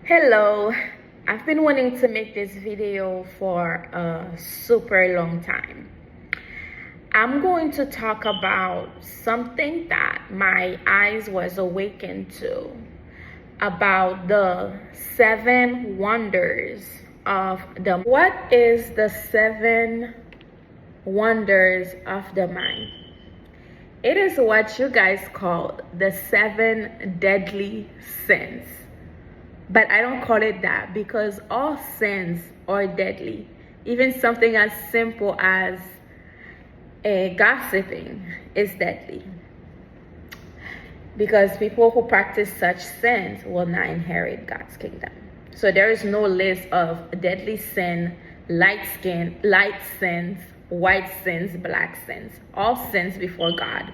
Hello, I've been wanting to make this video for a super long time. I'm going to talk about something that my eyes was awakened to, about the 7 wonders of the. What is the 7 wonders of the mind? It is what you guys call the 7 deadly sins. But I don't call it that because all sins are deadly. Even something as simple as gossiping is deadly. Because people who practice such sins will not inherit God's kingdom. So there is no list of deadly sin, light sins, white sins, black sins. All sins before God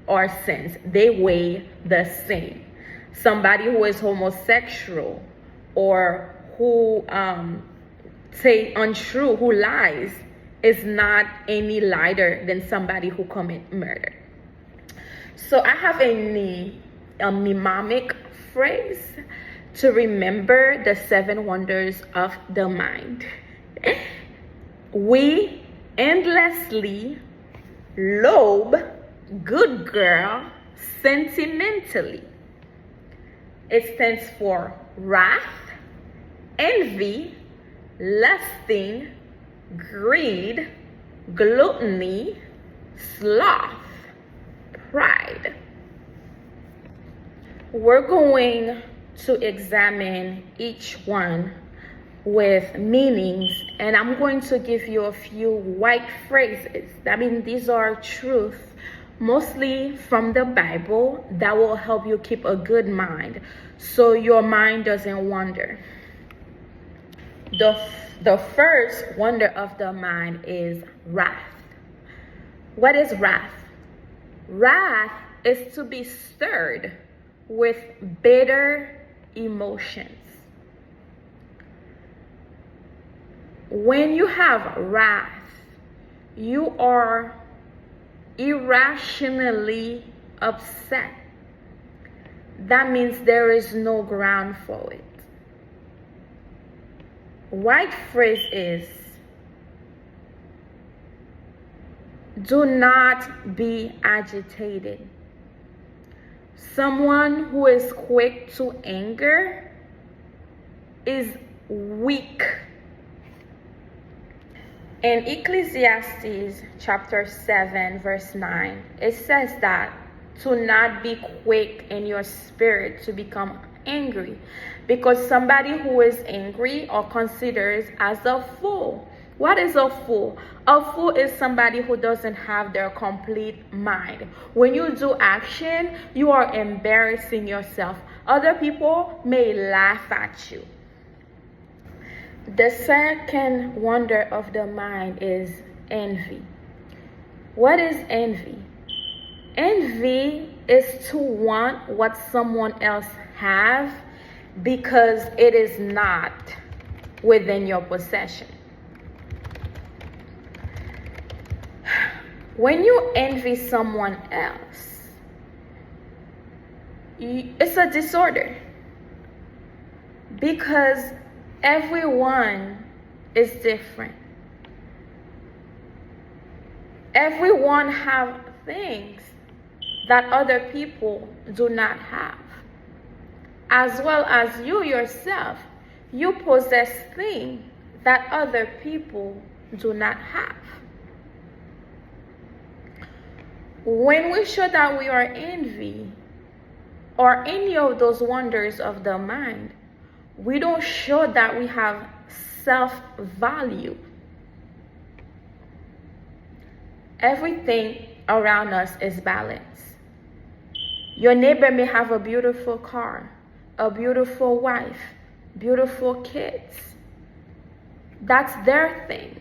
are sins. They weigh the same. Somebody who is homosexual or who say untrue, who lies, is not any lighter than somebody who commit murder. So I have a mnemonic phrase to remember the 7 wonders of the mind. We endlessly lobe, good girl, sentimentally. It stands for wrath, envy, lusting, greed, gluttony, sloth, pride. We're going to examine each one with meanings, and I'm going to give you a few white phrases. I mean, these are truths, mostly from the Bible, that will help you keep a good mind so your mind doesn't wander. The first wonder of the mind is wrath. What is wrath? Wrath is to be stirred with bitter emotions. When you have wrath, you are irrationally upset. That means there is no ground for it. White phrase is, do not be agitated. Someone who is quick to anger is weak. In Ecclesiastes chapter 7 verse 9, it says that to not be quick in your spirit to become angry, because somebody who is angry or considers as a fool. What is a fool? A fool is somebody who doesn't have their complete mind. When you do action, you are embarrassing yourself. Other people may laugh at you. The second wonder of the mind is envy. What is envy? Envy is to want what someone else has because it is not within your possession. When you envy someone else, it's a disorder, because everyone is different. Everyone have things that other people do not have. As well as you yourself, you possess things that other people do not have. When we show that we are envy or any of those wonders of the mind, we don't show that we have self-value. Everything around us is balanced. Your neighbor may have a beautiful car, a beautiful wife, beautiful kids. That's their thing.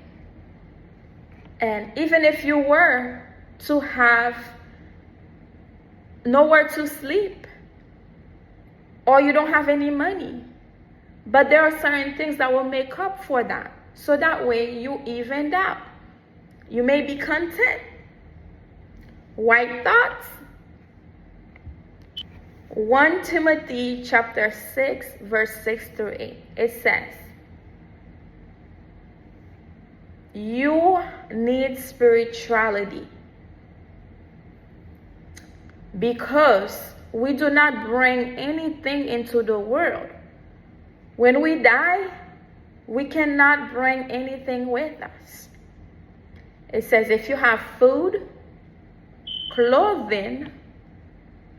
And even if you were to have nowhere to sleep, or you don't have any money, but there are certain things that will make up for that. So that way you evened out. You may be content. White thoughts. 1 Timothy chapter 6, verse 6 through 8. It says, you need spirituality because we do not bring anything into the world. When we die, we cannot bring anything with us. It says if you have food, clothing,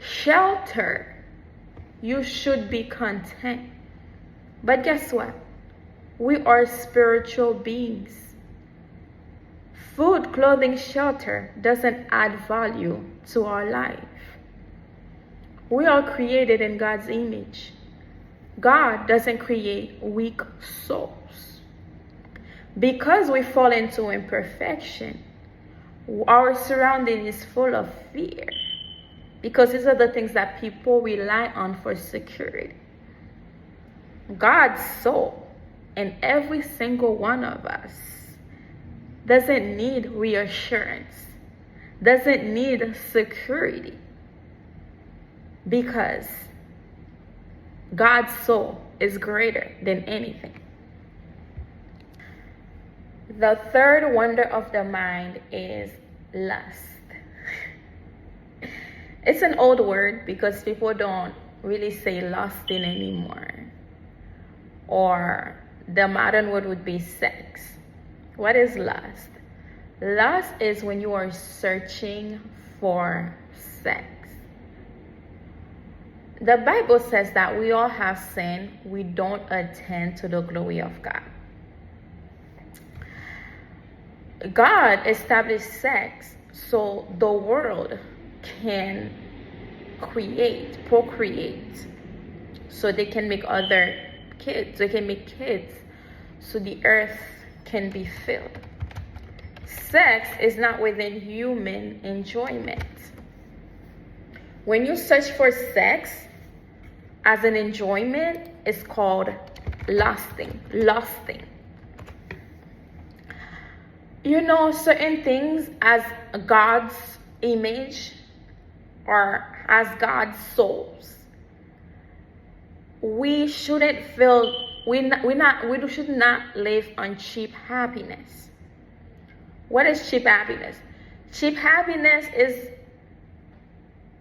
shelter, you should be content. But guess what? We are spiritual beings. Food, clothing, shelter doesn't add value to our life. We are created in God's image. God doesn't create weak souls. Because we fall into imperfection, our surrounding is full of fear. Because these are the things that people rely on for security. God's soul in every single one of us doesn't need reassurance, doesn't need security, because God's soul is greater than anything. The third wonder of the mind is lust. It's an old word because people don't really say lusting anymore. Or the modern word would be sex. What is lust? Lust is when you are searching for sex. The Bible says that we all have sinned. We don't attain to the glory of God. God established sex so the world can procreate, so they can make other kids, they can make kids, so the earth can be filled. Sex is not within human enjoyment. When you search for sex as an enjoyment, it's called lusting. You know, certain things as God's image or as God's souls, we shouldn't feel, we should not live on cheap happiness. What is cheap happiness? Cheap happiness is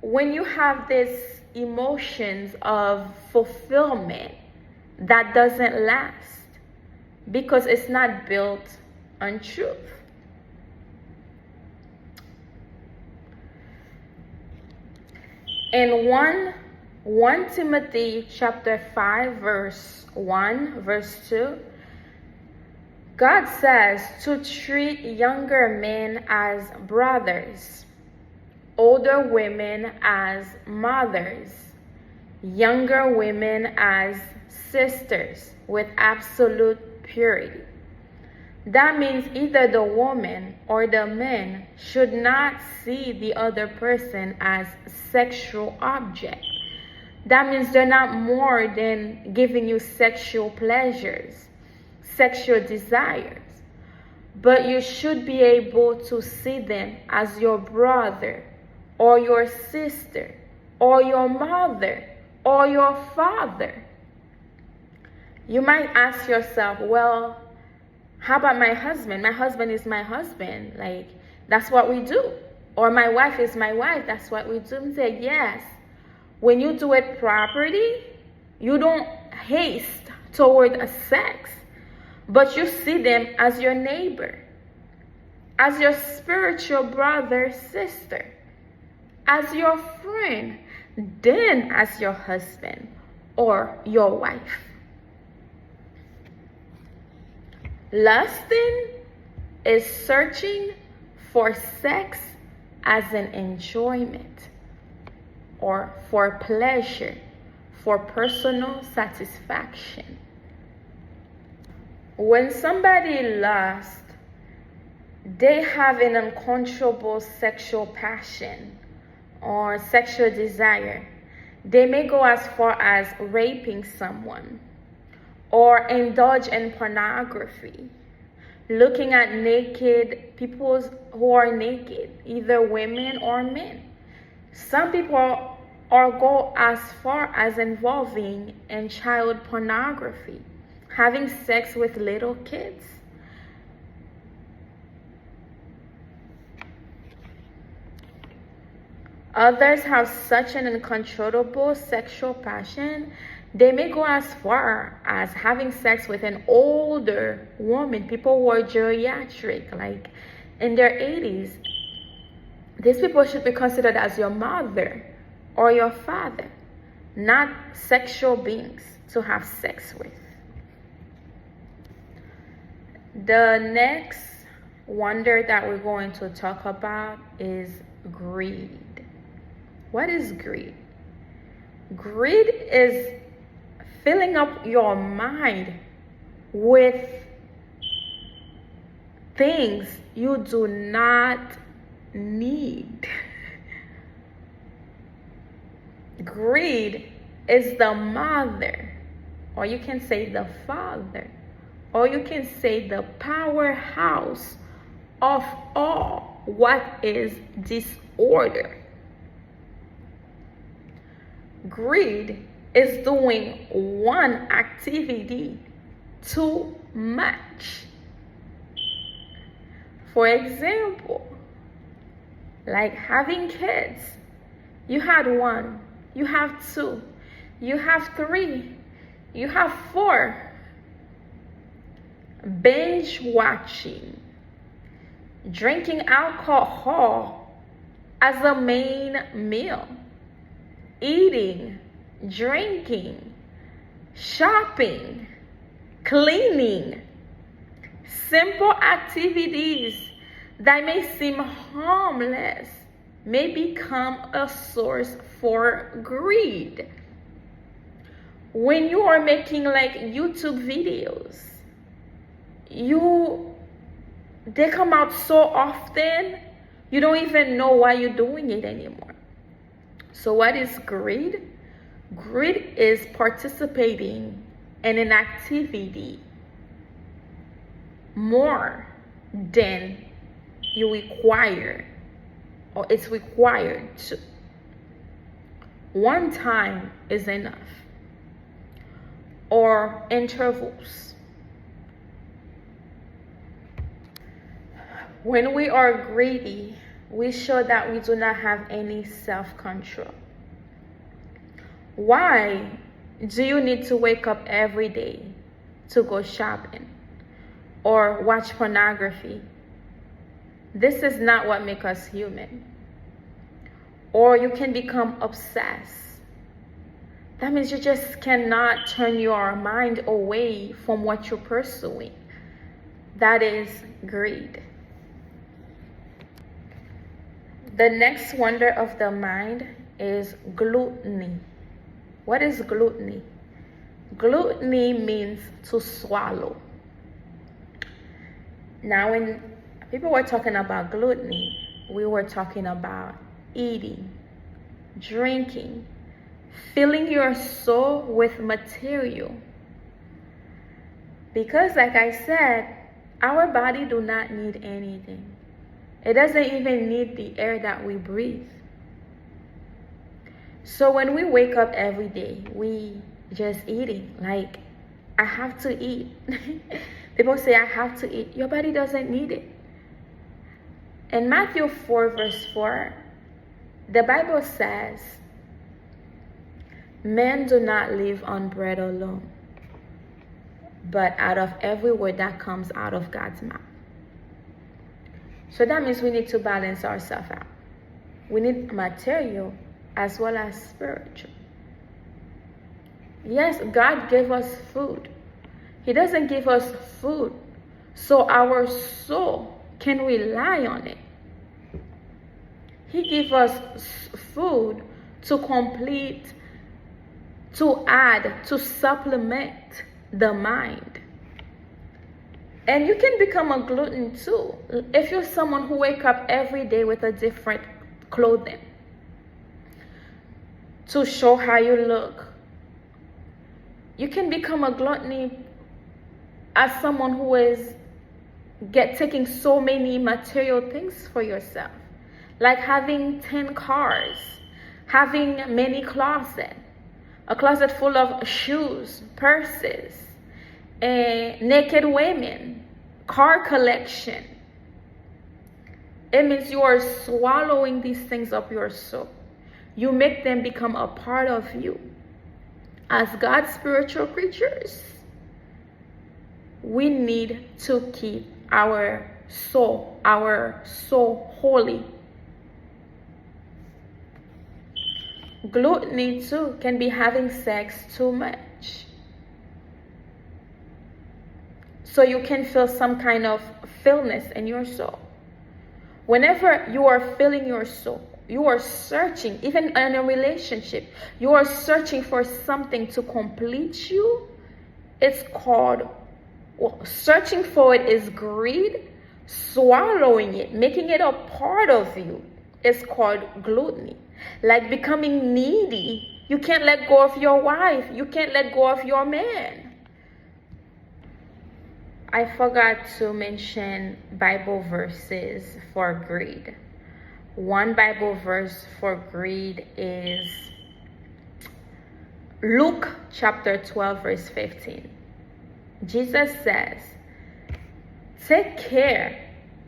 when you have this emotions of fulfillment that doesn't last because it's not built on truth. In 1 Timothy chapter 5 verse 1, verse 2, God says to treat younger men as brothers, older women as mothers, younger women as sisters with absolute purity. That means either the woman or the man should not see the other person as sexual object. That means they're not more than giving you sexual pleasures, sexual desires. But you should be able to see them as your brother or your sister or your mother or your father. You might ask yourself, well, how about my husband? My husband is my husband. Like, that's what we do. Or my wife is my wife. That's what we do. And say, yes. When you do it properly, you don't haste toward a sex, but you see them as your neighbor, as your spiritual brother, sister, as your friend, then as your husband or your wife. Lusting is searching for sex as an enjoyment or for pleasure, for personal satisfaction. When somebody lusts, they have an uncontrollable sexual passion or sexual desire. They may go as far as raping someone, or indulge in pornography, looking at naked people who are naked, either women or men. Some people or go as far as involving in child pornography, having sex with little kids. Others have such an uncontrollable sexual passion, they may go as far as having sex with an older woman, people who are geriatric, like in their 80s. These people should be considered as your mother or your father, not sexual beings to have sex with. The next wonder that we're going to talk about is greed. What is greed? Greed is filling up your mind with things you do not need. Greed is the mother, or you can say the father, or you can say the powerhouse of all what is disorder. Greed is doing one activity too much. For example, like having kids. You had one, you have two, you have three, you have four. Binge watching, drinking alcohol as a main meal, eating, drinking, shopping, cleaning, simple activities that may seem harmless may become a source for greed. When you are making like YouTube videos, they come out so often, you don't even know why you're doing it anymore. So what is greed? Greed is participating in an activity more than you require, or it's required to. One time is enough, or intervals. When we are greedy, we show that we do not have any self-control. Why do you need to wake up every day to go shopping or watch pornography? This is not what makes us human. Or you can become obsessed. That means you just cannot turn your mind away from what you're pursuing. That is greed. The next wonder of the mind is gluttony. What is gluttony? Gluttony means to swallow. Now, when people were talking about gluttony, we were talking about eating, drinking, filling your soul with material. Because like I said, our body do not need anything. It doesn't even need the air that we breathe. So when we wake up every day, we just eating. Like, I have to eat. People say, I have to eat. Your body doesn't need it. In Matthew 4, verse 4, the Bible says, men do not live on bread alone, but out of every word that comes out of God's mouth. So that means we need to balance ourselves out. We need material as well as spiritual. Yes, God gave us food. He doesn't give us food so our soul can rely on it. He gives us food to complete, to add, to supplement the mind. And you can become a glutton too. If you're someone who wakes up every day with a different clothing to show how you look, you can become a gluttony as someone who is taking so many material things for yourself. Like having 10 cars, having many closets, a closet full of shoes, purses, and naked women, car collection. It means you are swallowing these things up your soul. You make them become a part of you. As God's spiritual creatures, we need to keep our soul holy. Gluttony too can be having sex too much. So you can feel some kind of fullness in your soul. Whenever you are filling your soul, you are searching, even in a relationship, you are searching for something to complete you. It's called, searching for it is greed. Swallowing it, making it a part of you, is called gluttony. Like becoming needy. You can't let go of your wife. You can't let go of your man. I forgot to mention Bible verses for greed. One Bible verse for greed is Luke chapter 12, verse 15. Jesus says, "Take care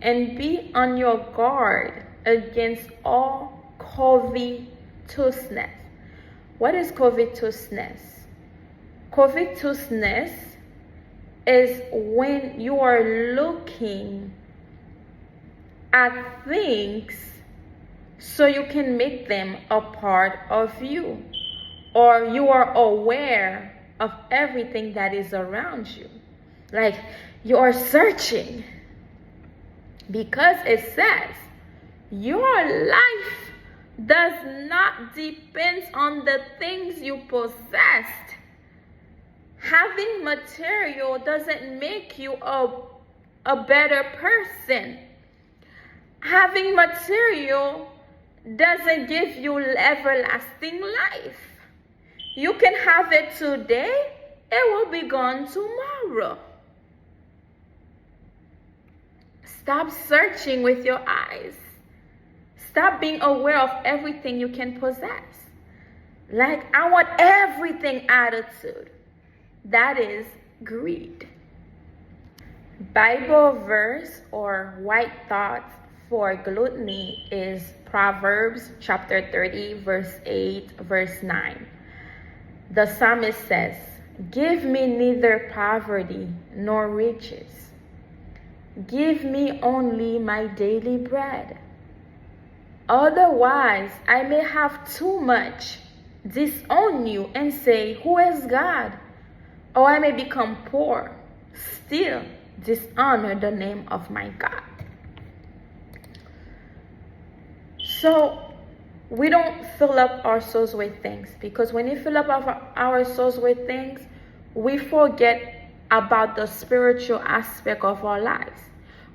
and be on your guard against all covetousness." What is covetousness? Covetousness is when you are looking at things so you can make them a part of you, or you are aware of everything that is around you. Like you are searching, because it says your life does not depend on the things you possessed. Having material doesn't make you a better person. Having material doesn't give you everlasting life. You can have it today, it will be gone tomorrow. Stop searching with your eyes. Stop being aware of everything you can possess. Like, I want everything attitude. That is greed. Bible verse or white thought for gluttony is Proverbs chapter 30, verse 8, verse 9. The psalmist says, "Give me neither poverty nor riches. Give me only my daily bread. Otherwise, I may have too much, disown you, and say, 'Who is God?' Or I may become poor, still dishonor the name of my God." So we don't fill up our souls with things, because when we fill up our souls with things, we forget about the spiritual aspect of our lives.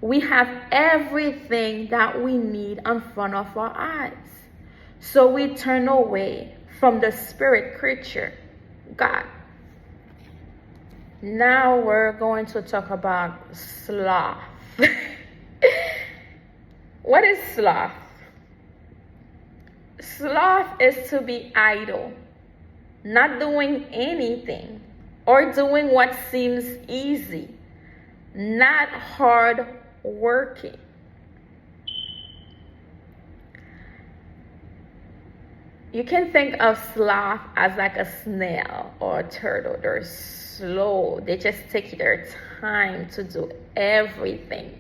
We have everything that we need in front of our eyes. So we turn away from the spirit creature, God. Now we're going to talk about sloth. What is sloth? Sloth is to be idle, not doing anything, or doing what seems easy, not hard working. You can think of sloth as like a snail or a turtle. They're slow. They just take their time to do everything.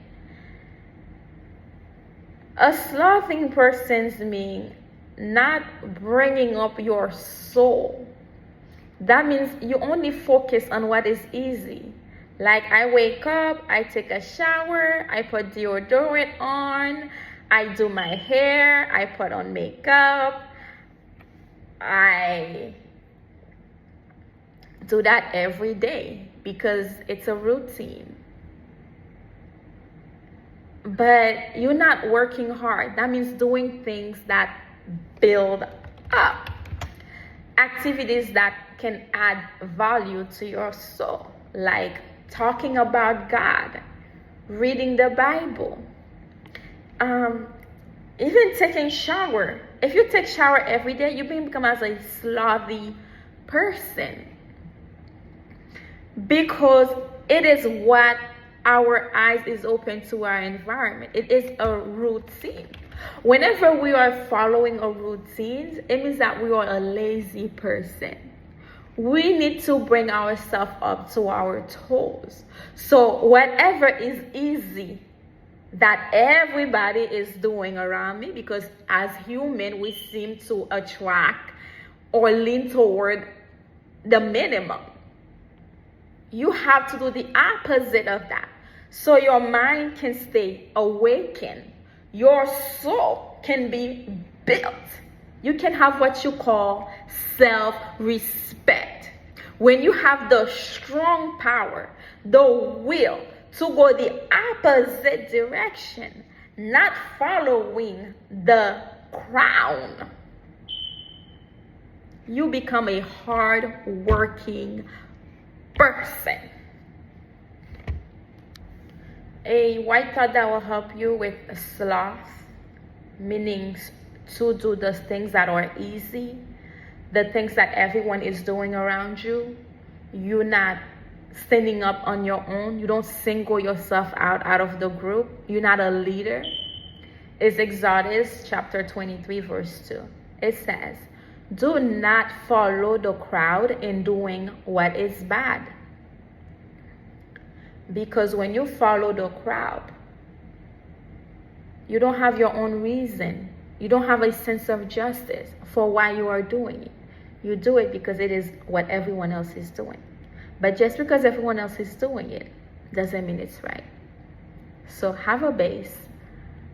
A slothing person's mean not bringing up your soul. That means you only focus on what is easy. Like, I wake up, I take a shower, I put deodorant on, I do my hair, I put on makeup. I do that every day because it's a routine. But you're not working hard. That means doing things that build up. Activities that can add value to your soul, like talking about God, reading the Bible. Even taking shower. If you take shower every day, you become as a slothy person. Because it is what our eyes is open to our environment. It is a routine. Whenever we are following a routine, it means that we are a lazy person. We need to bring ourselves up to our toes. So whatever is easy that everybody is doing around me, because as human we seem to attract or lean toward the minimum. You have to do the opposite of that. So your mind can stay awakened. Your soul can be built. You can have what you call self-respect. When you have the strong power, the will to go the opposite direction, not following the crowd, you become a hard-working person. A white thought that will help you with sloth, meaning to do the things that are easy, the things that everyone is doing around you. You're not standing up on your own. You don't single yourself out of the group. You're not a leader. It's Exodus chapter 23 verse 2. It says, do not follow the crowd in doing what is bad. Because when you follow the crowd, you don't have your own reason. You don't have a sense of justice for why you are doing it. You do it because it is what everyone else is doing. But just because everyone else is doing it doesn't mean it's right. So have a base,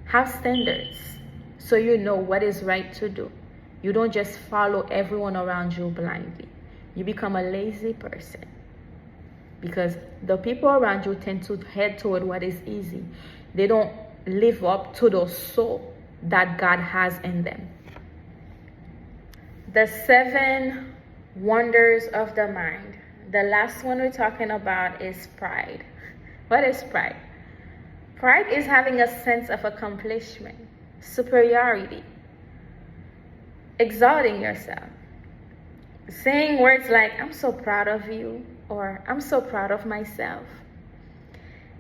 have standards, so you know what is right to do. You don't just follow everyone around you blindly. You become a lazy person because the people around you tend to head toward what is easy. They don't live up to the soul that God has in them. The 7 wonders of the mind. The last one we're talking about is pride. What is pride? Pride is having a sense of accomplishment, superiority, exalting yourself, saying words like, I'm so proud of you, or I'm so proud of myself.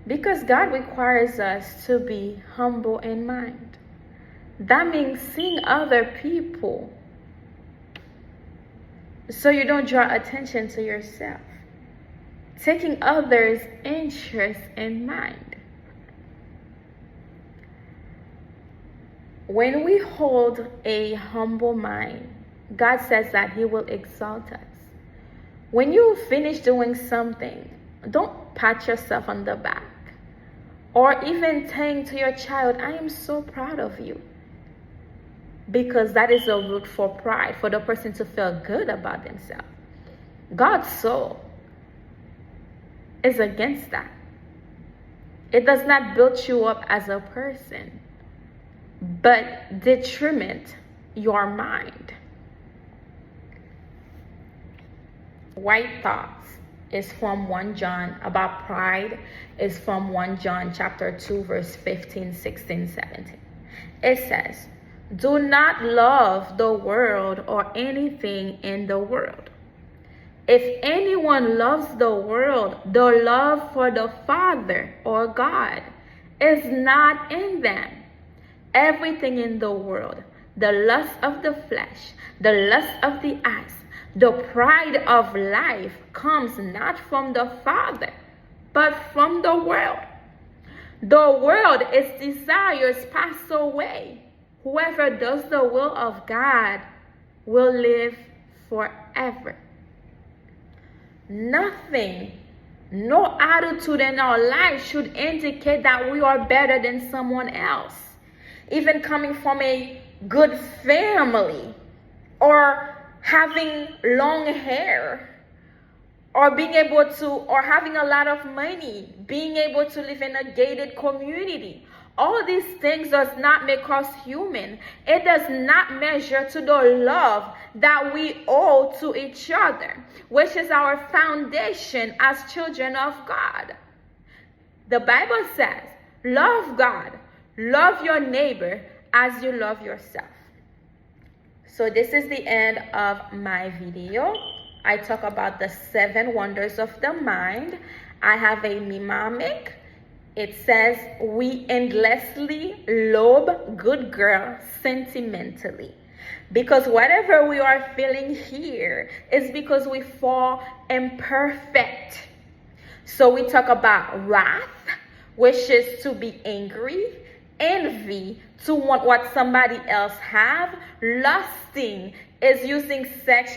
Because God requires us to be humble in mind. That means seeing other people so you don't draw attention to yourself. Taking others' interests in mind. When we hold a humble mind, God says that He will exalt us. When you finish doing something, don't pat yourself on the back. Or even saying to your child, I am so proud of you. Because that is a root for pride, for the person to feel good about themselves. God's soul is against that. It does not build you up as a person, but detriment your mind. White thoughts is from 1 John about pride, is from 1 John chapter 2 verse 15, 16, 17. It says, do not love the world or anything in the world. If anyone loves the world, the love for the Father or God is not in them. Everything in the world, the lust of the flesh, the lust of the eyes, the pride of life comes not from the Father, but from the world. The world, its desires pass away. Whoever does the will of God will live forever. Nothing, no attitude in our life should indicate that we are better than someone else. Even coming from a good family, or having long hair, or being able to, or having a lot of money, being able to live in a gated community. All these things does not make us human. It does not measure to the love that we owe to each other, which is our foundation as children of God. The Bible says, love God, love your neighbor as you love yourself. So this is the end of my video. I talk about the 7 wonders of the mind. I have a mnemonic. It says, we endlessly love good girl sentimentally. Because whatever we are feeling here is because we fall imperfect. So we talk about wrath, which is to be angry, envy, to want what somebody else have, lusting is using sex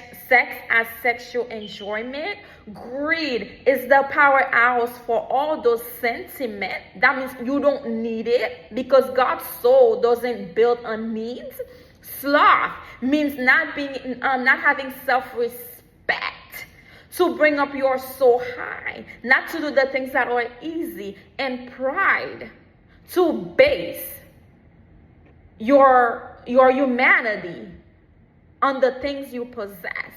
as sexual enjoyment, greed is the powerhouse for all those sentiments. That means you don't need it because God's soul doesn't build on needs. Sloth means not having self-respect, to bring up your soul high, not to do the things that are easy, and pride, to base your humanity on the things you possess.